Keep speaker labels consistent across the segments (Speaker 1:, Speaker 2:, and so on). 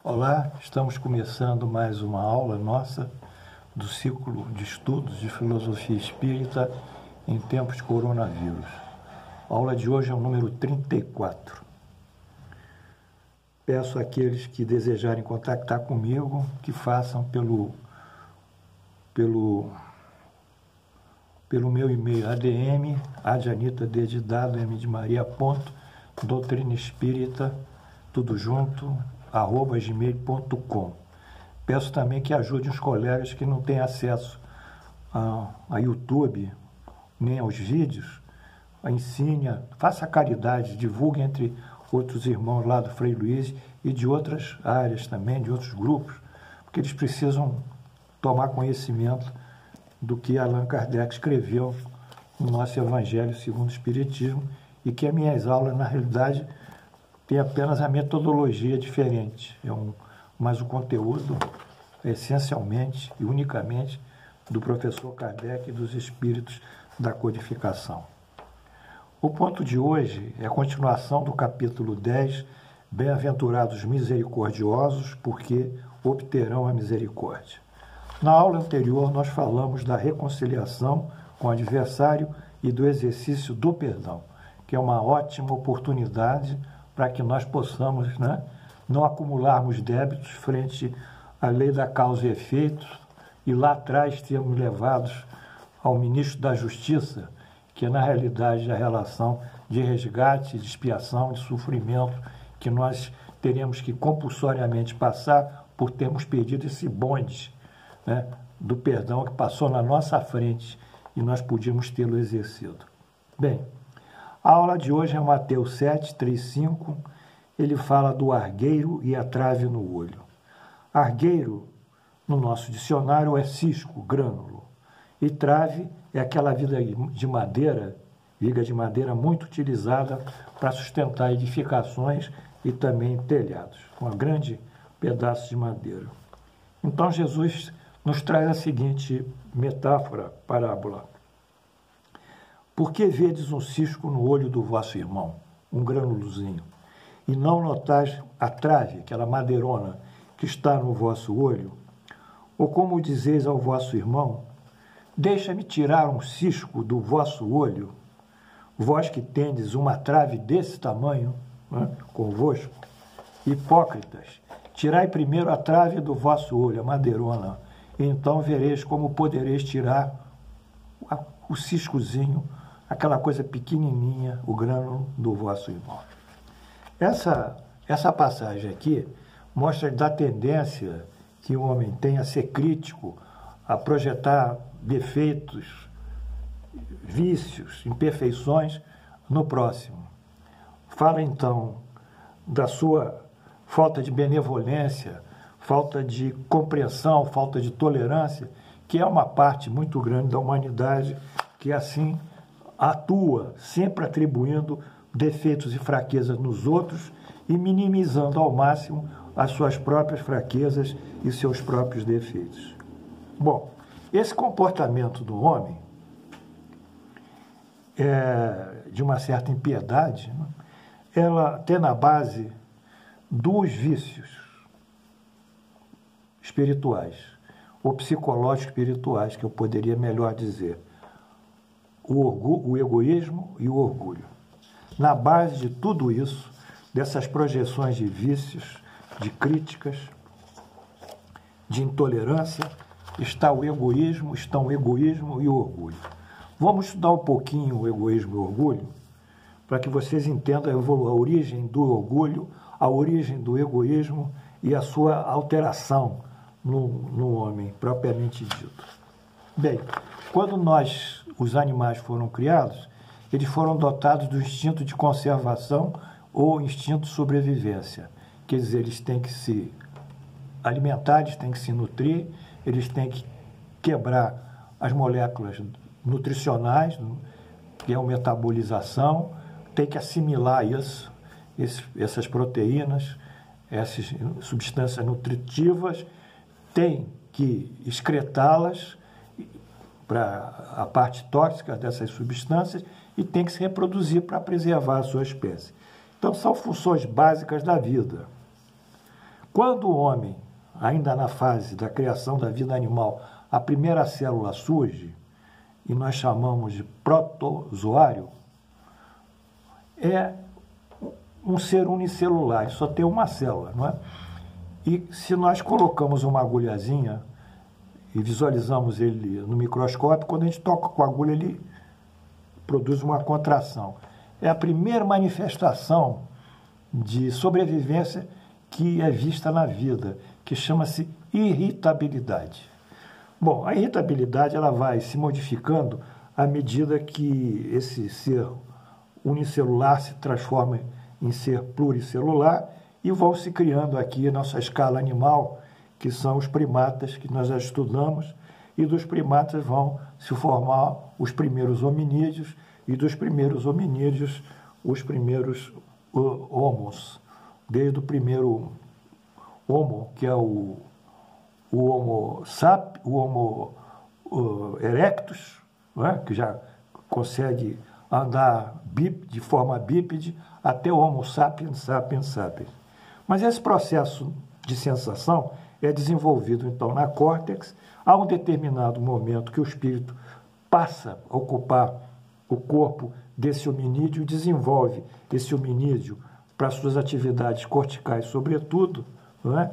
Speaker 1: Olá, estamos começando mais uma aula nossa do ciclo de estudos de filosofia espírita em tempos de coronavírus. A aula de hoje é o número 34. Peço àqueles que desejarem contactar comigo que façam pelo meu e-mail ADM, Adianita D de dado, M de Maria, ponto, doutrina espírita, tudo junto, @gmail.com. Peço também que ajude os colegas que não têm acesso a YouTube, nem aos vídeos, ensine, faça caridade, divulgue entre outros irmãos lá do Frei Luiz e de outras áreas também, de outros grupos, porque eles precisam tomar conhecimento do que Allan Kardec escreveu no nosso Evangelho segundo o Espiritismo, e que as minhas aulas, na realidade, têm apenas a metodologia diferente, mas o conteúdo é essencialmente e unicamente do professor Kardec e dos espíritos da codificação. O ponto de hoje é a continuação do capítulo 10, Bem-aventurados misericordiosos, porque obterão a misericórdia. Na aula anterior, nós falamos da reconciliação com o adversário e do exercício do perdão, que é uma ótima oportunidade para que nós possamos, não acumularmos débitos frente à lei da causa e efeito, e lá atrás termos levados ao ministro da Justiça, que é, na realidade, a relação de resgate, de expiação, de sofrimento, que nós teremos que compulsoriamente passar por termos perdido esse bonde, do perdão que passou na nossa frente e nós podíamos tê-lo exercido. Bem, a aula de hoje é Mateus 7, 3, 5. Ele fala do argueiro e a trave no olho. Argueiro, no nosso dicionário, é cisco, grânulo. E trave é aquela viga de madeira muito utilizada para sustentar edificações e também telhados, com um grande pedaço de madeira. Então, Jesus nos traz a seguinte metáfora, parábola. Por que vedes um cisco no olho do vosso irmão, um granulozinho, e não notais a trave, aquela madeirona que está no vosso olho? Ou como dizeis ao vosso irmão, deixa-me tirar um cisco do vosso olho, vós que tendes uma trave desse tamanho, convosco? Hipócritas, tirai primeiro a trave do vosso olho, a madeirona, e então vereis como podereis tirar o ciscozinho, aquela coisa pequenininha, o grânulo do vosso irmão. Essa passagem aqui mostra da tendência que o homem tem a ser crítico, a projetar defeitos, vícios, imperfeições no próximo. Fala então da sua falta de benevolência, falta de compreensão, falta de tolerância, que é uma parte muito grande da humanidade que assim atua, sempre atribuindo defeitos e fraquezas nos outros e minimizando ao máximo as suas próprias fraquezas e seus próprios defeitos. Bom, esse comportamento do homem de uma certa impiedade, ela tem na base dos vícios espirituais, ou psicológicos espirituais, que eu poderia melhor dizer, o egoísmo e o orgulho. Na base de tudo isso, dessas projeções de vícios, de críticas, de intolerância, estão o egoísmo e o orgulho. Vamos estudar um pouquinho o egoísmo e o orgulho, para que vocês entendam a origem do orgulho, a origem do egoísmo e a sua alteração no homem, propriamente dito. Bem, quando os animais foram criados, eles foram dotados do instinto de conservação ou instinto de sobrevivência. Quer dizer, eles têm que se alimentar, eles têm que se nutrir, eles têm que quebrar as moléculas nutricionais, que é a metabolização, tem que assimilar essas proteínas, essas substâncias nutritivas, tem que excretá-las para a parte tóxica dessas substâncias e tem que se reproduzir para preservar a sua espécie. Então, são funções básicas da vida. Quando o homem, ainda na fase da criação da vida animal, a primeira célula surge, e nós chamamos de protozoário, é um ser unicelular, só tem uma célula, não é? E se nós colocamos uma agulhazinha e visualizamos ele no microscópio, quando a gente toca com a agulha, ele produz uma contração. É a primeira manifestação de sobrevivência que é vista na vida, que chama-se irritabilidade. Bom, a irritabilidade ela vai se modificando à medida que esse ser unicelular se transforma em ser pluricelular e vão se criando aqui a nossa escala animal, que são os primatas que nós já estudamos, e dos primatas vão se formar os primeiros hominídeos, e dos primeiros hominídeos, os primeiros homos, desde o primeiro homo, que é o Homo erectus, não é? Que já consegue andar de forma bípede, até o Homo sapiens sapiens sapiens. Mas esse processo de sensação é desenvolvido, então, na córtex, a um determinado momento que o espírito passa a ocupar o corpo desse hominídeo, desenvolve esse hominídeo para suas atividades corticais, sobretudo, não é?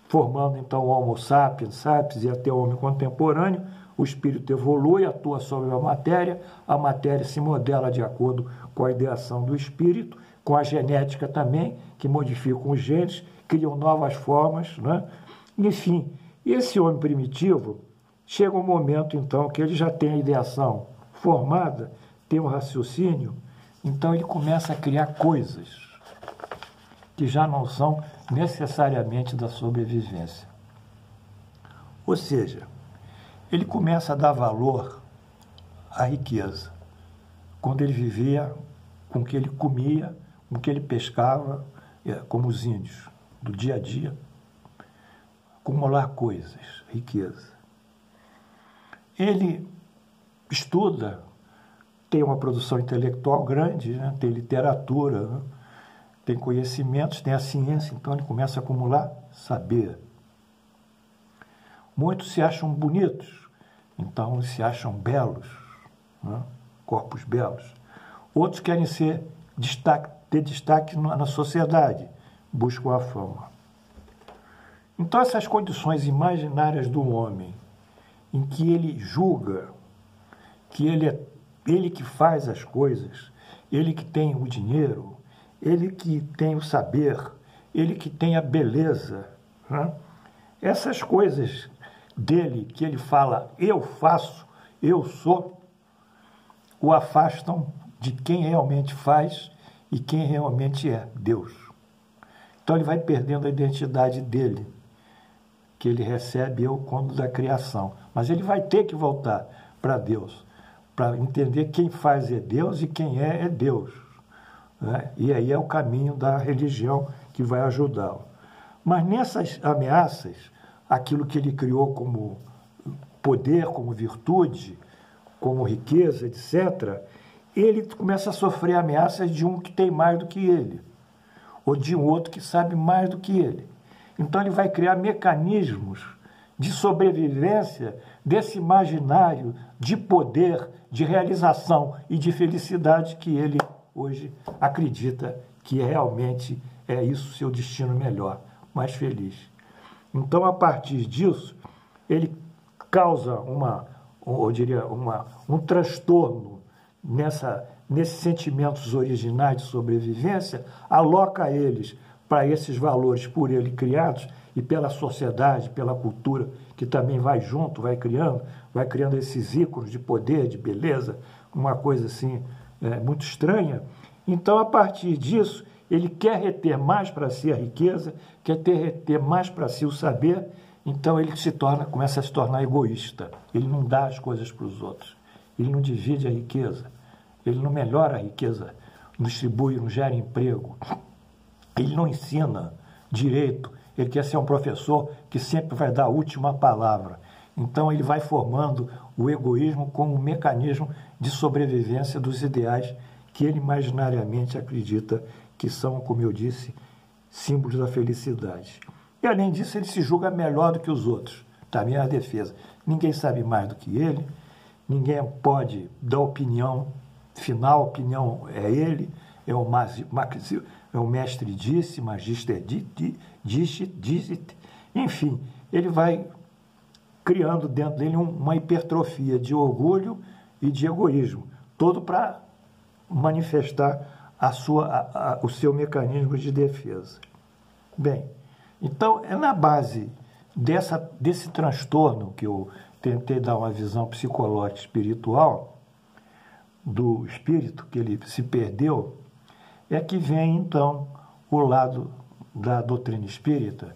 Speaker 1: Formando, então, o Homo sapiens sapiens e até o homem contemporâneo. O espírito evolui, atua sobre a matéria se modela de acordo com a ideação do espírito, com a genética também, que modificam os genes, criam novas formas, né? Enfim, esse homem primitivo chega um momento, então, que ele já tem a ideação formada, tem um raciocínio, então ele começa a criar coisas que já não são necessariamente da sobrevivência. Ou seja, ele começa a dar valor à riqueza, quando ele vivia com o que ele comia, com o que ele pescava, como os índios, do dia a dia, acumular coisas, riqueza. Ele estuda, tem uma produção intelectual grande, né? Tem literatura, né? Tem conhecimentos, tem a ciência, então ele começa a acumular saber. Muitos se acham bonitos, então eles se acham belos, né? Corpos belos. Outros querem ter destaque na sociedade, buscam a fama. Então essas condições imaginárias do homem, em que ele julga que ele que faz as coisas, ele que tem o dinheiro, ele que tem o saber, ele que tem a beleza, né? Essas coisas dele, que ele fala, eu faço, eu sou, o afastam de quem realmente faz e quem realmente é, Deus. Então ele vai perdendo a identidade dele, que ele recebe quando da criação. Mas ele vai ter que voltar para Deus, para entender quem faz é Deus e quem é Deus, né? E aí é o caminho da religião que vai ajudá-lo. Mas nessas ameaças, aquilo que ele criou como poder, como virtude, como riqueza, etc., ele começa a sofrer ameaças de um que tem mais do que ele, ou de um outro que sabe mais do que ele. Então ele vai criar mecanismos de sobrevivência desse imaginário de poder, de realização e de felicidade que ele hoje acredita que realmente é isso seu destino melhor, mais feliz. Então, a partir disso, ele causa um transtorno nesses sentimentos originais de sobrevivência, aloca eles para esses valores por ele criados e pela sociedade, pela cultura, que também vai junto, vai criando esses ícones de poder, de beleza, uma coisa assim muito estranha. Então, a partir disso, ele quer reter mais para si a riqueza, quer reter mais para si o saber, então ele começa a se tornar egoísta. Ele não dá as coisas para os outros, ele não divide a riqueza, ele não melhora a riqueza, não distribui, não gera emprego, ele não ensina direito, ele quer ser um professor que sempre vai dar a última palavra. Então ele vai formando o egoísmo como um mecanismo de sobrevivência dos ideais que ele imaginariamente acredita que são, como eu disse, símbolos da felicidade. E, além disso, ele se julga melhor do que os outros. Também é a defesa. Ninguém sabe mais do que ele, ninguém pode dar opinião final, a opinião é ele, é o mestre disse, magister disse, enfim, ele vai criando dentro dele uma hipertrofia de orgulho e de egoísmo, todo para manifestar o seu mecanismo de defesa. Bem, então é na base desse transtorno que eu tentei dar uma visão psicológica espiritual do espírito, que ele se perdeu, é que vem então o lado da doutrina espírita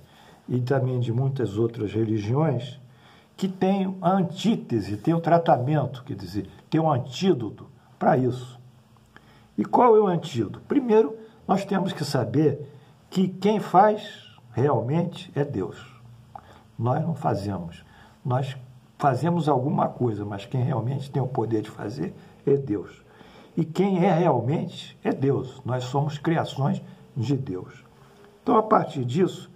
Speaker 1: e também de muitas outras religiões que tem a antítese, tem o tratamento, quer dizer, tem um antídoto para isso. E qual é o antídoto? Primeiro, nós temos que saber que quem faz realmente é Deus. Nós não fazemos. Nós fazemos alguma coisa, mas quem realmente tem o poder de fazer é Deus. E quem é realmente é Deus. Nós somos criações de Deus. Então, a partir disso,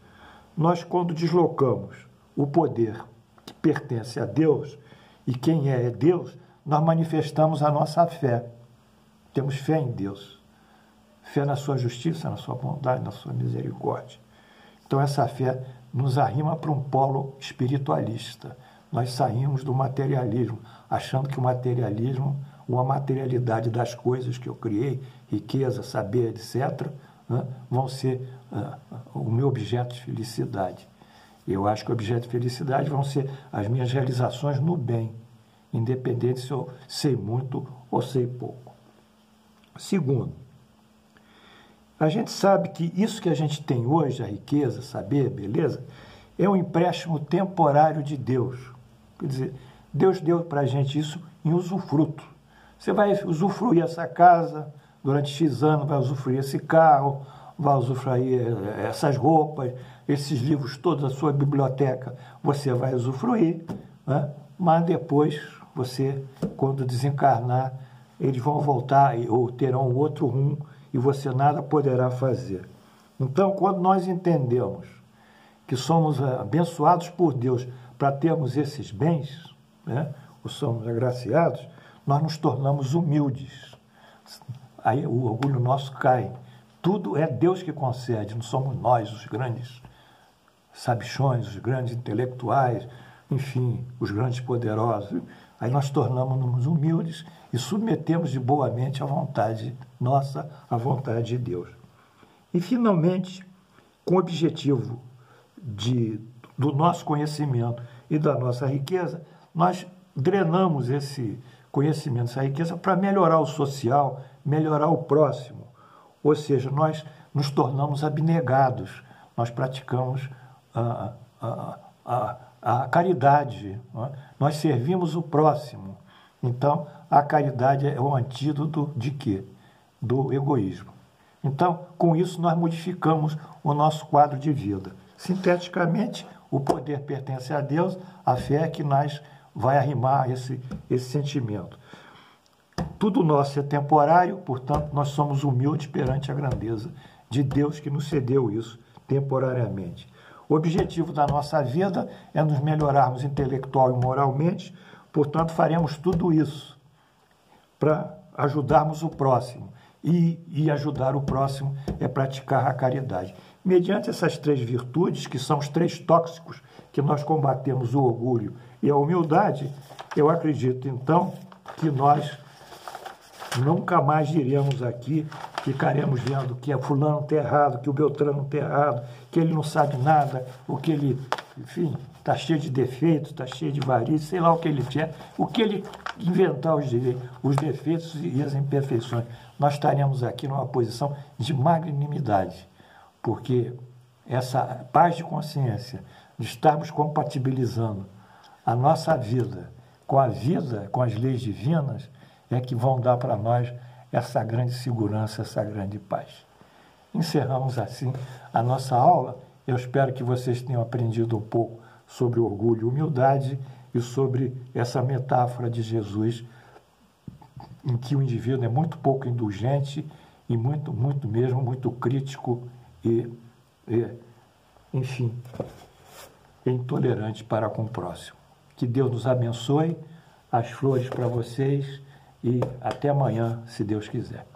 Speaker 1: nós, quando deslocamos o poder que pertence a Deus, e quem é Deus, nós manifestamos a nossa fé. Temos fé em Deus. Fé na sua justiça, na sua bondade, na sua misericórdia. Então, essa fé nos arrima para um polo espiritualista. Nós saímos do materialismo, achando que o materialismo, ou a materialidade das coisas que eu criei, riqueza, saber, etc., vão ser o meu objeto de felicidade. Eu acho que o objeto de felicidade vão ser as minhas realizações no bem, independente se eu sei muito ou sei pouco. Segundo, a gente sabe que isso que a gente tem hoje, a riqueza, saber, beleza, é um empréstimo temporário de Deus. Quer dizer, Deus deu para a gente isso em usufruto. Você vai usufruir essa casa durante X anos, vai usufruir esse carro, vai usufruir essas roupas, esses livros todos da sua biblioteca, você vai usufruir, né? Mas depois, você, quando desencarnar, eles vão voltar ou terão outro rumo e você nada poderá fazer. Então, quando nós entendemos que somos abençoados por Deus para termos esses bens, né, ou somos agraciados, nós nos tornamos humildes. Aí o orgulho nosso cai. Tudo é Deus que concede, não somos nós os grandes sabichões, os grandes intelectuais, enfim, os grandes poderosos. Aí nós tornamos-nos humildes e submetemos de boa mente a vontade nossa, a vontade de Deus. E, finalmente, com o objetivo do nosso conhecimento e da nossa riqueza, nós drenamos esse conhecimento, essa riqueza, para melhorar o social, melhorar o próximo. Ou seja, nós nos tornamos abnegados, nós praticamos a caridade, nós servimos o próximo. Então, a caridade é o antídoto de quê? Do egoísmo. Então, com isso, nós modificamos o nosso quadro de vida. Sinteticamente, o poder pertence a Deus, a fé é que nós vai arrimar esse sentimento. Tudo nosso é temporário, portanto, nós somos humildes perante a grandeza de Deus que nos cedeu isso temporariamente. O objetivo da nossa vida é nos melhorarmos intelectual e moralmente, portanto, faremos tudo isso para ajudarmos o próximo. E ajudar o próximo é praticar a caridade. Mediante essas três virtudes, que são os três tóxicos que nós combatemos, o orgulho e a humildade, eu acredito, então, que nós nunca mais diremos aqui, ficaremos vendo que a fulano está errado, que o Beltrano está errado, que ele não sabe nada, ou que ele, enfim, está cheio de defeitos, está cheio de varizes, sei lá o que ele quer, o que ele inventar os defeitos e as imperfeições. Nós estaremos aqui numa posição de magnanimidade, porque essa paz de consciência, de estarmos compatibilizando a nossa vida, com as leis divinas, é que vão dar para nós essa grande segurança, essa grande paz. Encerramos assim a nossa aula. Eu espero que vocês tenham aprendido um pouco sobre orgulho e humildade e sobre essa metáfora de Jesus, em que o indivíduo é muito pouco indulgente e muito mesmo, muito crítico e enfim, intolerante para com o próximo. Que Deus nos abençoe, as flores para vocês e até amanhã, se Deus quiser.